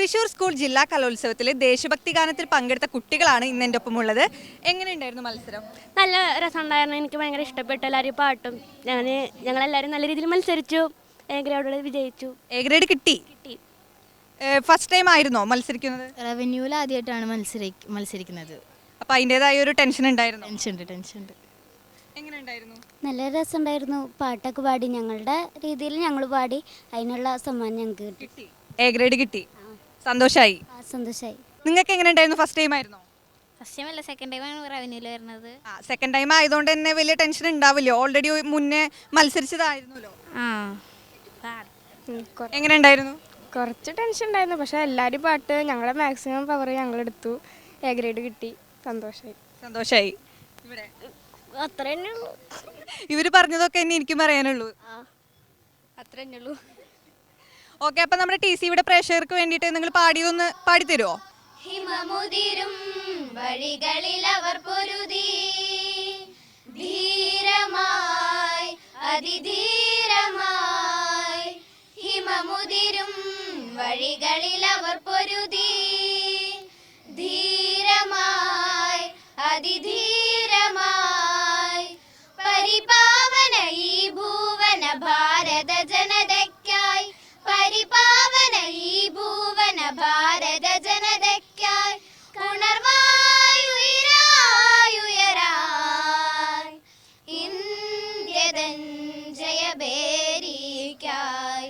Thrissur school ജില്ലാ കലോത്സവത്തിൽ ദേശഭക്തി ഗാനത്തിൽ പങ്കെടുത്ത കുട്ടികളാണ് ഇന്ന് എൻ്റെ ഒപ്പമുള്ളത്. എങ്ങനെയുണ്ടായിരുന്നു മത്സരം? നല്ല രസമുണ്ടായിരുന്നു. എനിക്ക് ഭയങ്കര ഇഷ്ടപ്പെട്ടു എല്ലാവരും പാട്ടും. ഞങ്ങളെല്ലാവരും നല്ല രീതിയിൽ മത്സരിച്ചു. എ ഗ്രേഡോടെ വിജയിച്ചു. എ ഗ്രേഡ് കിട്ടി. ഫസ്റ്റ് ടൈം ആയിരുന്നോ മത്സരിക്കുന്നത്? റവന്യൂവിൽ ആദ്യമായിട്ടാണ് മത്സരിക്കുന്നത്. അപ്പോൾ അതിൻ്റെതായ ഒരു ടെൻഷൻ ഉണ്ടായിരുന്നു. ടെൻഷൻ ഉണ്ട്. എങ്ങനെയുണ്ടായിരുന്നു? നല്ല രസമുണ്ടായിരുന്നു. പാട്ടൊക്കെ പാടി ഞങ്ങളുടെ രീതിയിൽ ഞങ്ങൾ പാടി. അതിനുള്ള സമ്മാനം ഞങ്ങൾക്ക് കിട്ടി. എ ഗ്രേഡ് കിട്ടി. സന്തോഷമായി. സന്തോഷമായി. നിങ്ങൾക്ക് എങ്ങനെ ഉണ്ടായിരുന്നു? ഫസ്റ്റ് ടൈം ആയിരുന്നോ? ഫസ്റ്റ് ടൈം അല്ല, സെക്കൻഡ് ടൈമാണ് റവന്യൂവിൽ വരുന്നത്. സെക്കൻഡ് ടൈം ആയതുകൊണ്ട് തന്നെ വലിയ ടെൻഷൻ ഉണ്ടാവില്ലോ? ഓൾറെഡി മുന്നേ മത്സരിച്ചതായിരുന്നല്ലോ. എങ്ങനെ ഉണ്ടായിരുന്നു? കുറച്ച് ടെൻഷൻ ഉണ്ടായിരുന്നു. പക്ഷെ എല്ലാവരും പാട്ട് ഞങ്ങളുടെ മാക്സിമം പവർ ഞങ്ങളെടുത്തു. എ ഗ്രേഡ് കിട്ടി. സന്തോഷമായി. ഇവിടെ അത്ര തന്നെ ഉള്ളൂ. ഇവർ പറഞ്ഞതൊക്കെ തന്നെ എനിക്കും പറയാനുള്ളൂ. അത്ര തന്നെ ഉള്ളൂ. ഓക്കെ, അപ്പം നമ്മുടെ TCയുടെ പ്രേക്ഷകർക്ക് വേണ്ടിയിട്ട് നിങ്ങൾ പാടിയതൊന്ന് പാടിത്തരുമോ? ഹിമമുതിരും വഴികളിൽ അവർ പൊരുതി ധീരമായി അതിധീരമായി. ഹിമമുതിരും വഴികളിൽ അവർ പൊരുതി ധീരമായി അതിധീരമായി. പരിപാവന ഈ ഭുവന ഭാരത ജനതയ്ക്കായി, പരിപാവന ഈ ഭുവന ഭാരത ജനതയ്ക്കായി. ഉണർവായുയരായുയരായി ഇന്ത്യതൻ ജയഭേരിക്കായി.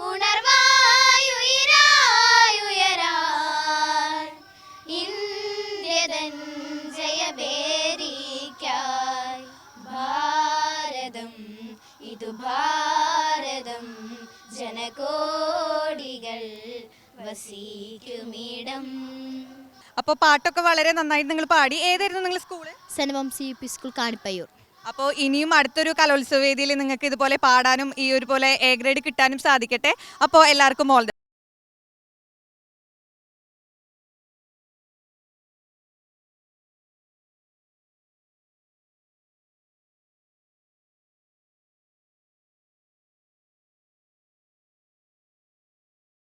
ഉണർവായുയരായുയരായി ഇന്ത്യതൻ ജയഭേരിക്കായി. ഭാരതം ഇതു ഭാരതം ജനകോടികൾ വസിക്കുമിടം. അപ്പോൾ പാട്ടൊക്കെ വളരെ നന്നായിട്ട് നിങ്ങൾ പാടി. ഏതായിരുന്നു നിങ്ങൾ school? Saint Thomas UP school Kanippayyur. അപ്പോൾ ഇനിയും അടുത്തൊരു കലോത്സവ വേദിയിൽ നിങ്ങൾക്ക് ഇതുപോലെ പാടാനും ഈ ഒരു പോലെ എ ഗ്രേഡ് കിട്ടാനും സാധിക്കട്ടെ. അപ്പോൾ എല്ലാവർക്കും ഓൾ ദ